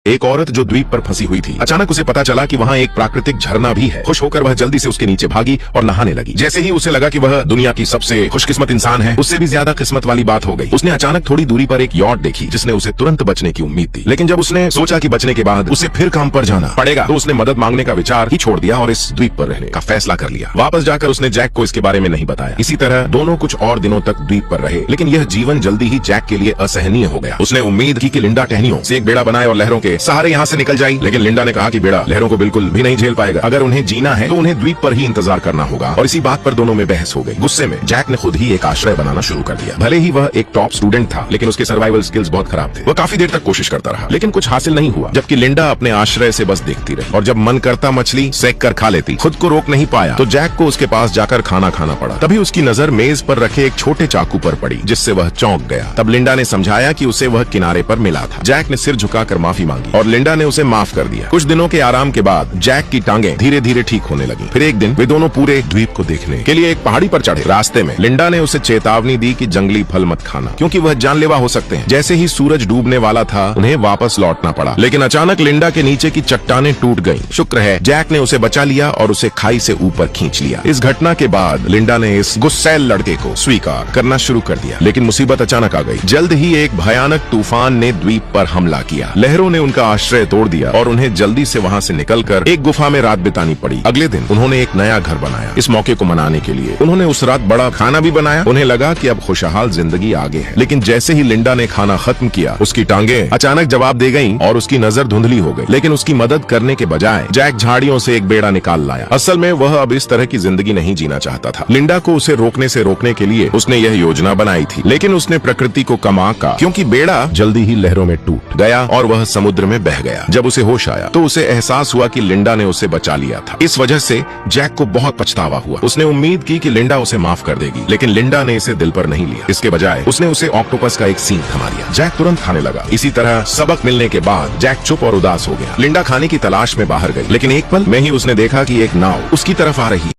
एक औरत जो द्वीप पर फंसी हुई थी, अचानक उसे पता चला कि वहाँ एक प्राकृतिक झरना भी है। खुश होकर वह जल्दी से उसके नीचे भागी और नहाने लगी। जैसे ही उसे लगा कि वह दुनिया की सबसे खुशकिस्मत इंसान है, उससे भी ज्यादा किस्मत वाली बात हो गई। उसने अचानक थोड़ी दूरी पर एक यॉट देखी जिसने उसे तुरंत बचने की उम्मीद दी। लेकिन जब उसने सोचा कि बचने के बाद उसे फिर काम पर जाना पड़ेगा, तो उसने मदद मांगने का विचार ही छोड़ दिया और इस द्वीप पर रहने का फैसला कर लिया। वापस जाकर उसने जैक को इसके बारे में नहीं बताया। इसी तरह दोनों कुछ और दिनों तक द्वीप पर रहे, लेकिन यह जीवन जल्दी ही जैक के लिए असहनीय हो गया। उसने उम्मीद की कि लिंडा टहनियों से एक बेड़ा बनाए और लहरों के सहारे यहाँ से निकल जाए, लेकिन लिंडा ने कहा कि बेड़ा लहरों को बिल्कुल भी नहीं झेल पाएगा। अगर उन्हें जीना है तो उन्हें द्वीप पर ही इंतजार करना होगा। और इसी बात पर दोनों में बहस हो गई। गुस्से में जैक ने खुद ही एक आश्रय बनाना शुरू कर दिया। भले ही वह एक टॉप स्टूडेंट था, लेकिन उसके सर्वाइवल स्किल्स बहुत खराब थे। वह काफी देर तक कोशिश करता रहा, लेकिन कुछ हासिल नहीं हुआ। जबकि लिंडा अपने आश्रय से बस देखती रही, और जब मन करता मछली सेक कर खा लेती। खुद को रोक नहीं पाया तो जैक को उसके पास जाकर खाना खाना पड़ा। तभी उसकी नजर मेज पर रखे एक छोटे चाकू पर पड़ी, जिससे वह चौंक गया। तब लिंडा ने समझाया कि उसे वह किनारे पर मिला था। जैक ने सिर झुकाकर माफी मांगी और लिंडा ने उसे माफ कर दिया। कुछ दिनों के आराम के बाद जैक की टांगें धीरे धीरे ठीक होने लगी। फिर एक दिन वे दोनों पूरे द्वीप को देखने के लिए एक पहाड़ी पर चढ़े। रास्ते में लिंडा ने उसे चेतावनी दी कि जंगली फल मत खाना, क्योंकि वह जानलेवा हो सकते हैं। जैसे ही सूरज डूबने वाला था, उन्हें वापस लौटना पड़ा। लेकिन अचानक लिंडा के नीचे की चट्टानें टूट गईं। शुक्र है जैक ने उसे बचा लिया और उसे खाई से ऊपर खींच लिया। इस घटना के बाद लिंडा ने इस गुस्सैल लड़के को स्वीकार करना शुरू कर दिया। लेकिन मुसीबत अचानक आ गई। जल्द ही एक भयानक तूफान ने द्वीप पर हमला किया। लहरों ने उनका आश्रय तोड़ दिया और उन्हें जल्दी से वहाँ से निकलकर एक गुफा में रात बितानी पड़ी। अगले दिन उन्होंने एक नया घर बनाया। इस मौके को मनाने के लिए उन्होंने उस रात बड़ा खाना भी बनाया। उन्हें लगा कि अब खुशहाल जिंदगी आगे है। लेकिन जैसे ही लिंडा ने खाना खत्म किया, उसकी टांगें अचानक जवाब दे गईं और उसकी नजर धुंधली हो गई। लेकिन उसकी मदद करने के बजाय जैक झाड़ियों से एक बेड़ा निकाल लाया। असल में वह अब इस तरह की जिंदगी नहीं जीना चाहता था। लिंडा को उसे रोकने के लिए उसने यह योजना बनाई थी, लेकिन उसने प्रकृति को कम आंका, क्योंकि बेड़ा जल्दी ही लहरों में टूट गया और वह समुद्र में बह गया। जब उसे होश आया तो उसे एहसास हुआ कि लिंडा ने उसे बचा लिया था। इस वजह से जैक को बहुत पछतावा हुआ। उसने उम्मीद की कि लिंडा उसे माफ कर देगी, लेकिन लिंडा ने इसे दिल पर नहीं लिया। इसके बजाय उसने उसे ऑक्टोपस का एक सींग थमा दिया। जैक तुरंत खाने लगा। इसी तरह सबक मिलने के बाद जैक चुप और उदास हो गया। लिंडा खाने की तलाश में बाहर गई, लेकिन एक पल में ही उसने देखा कि एक नाव उसकी तरफ आ रही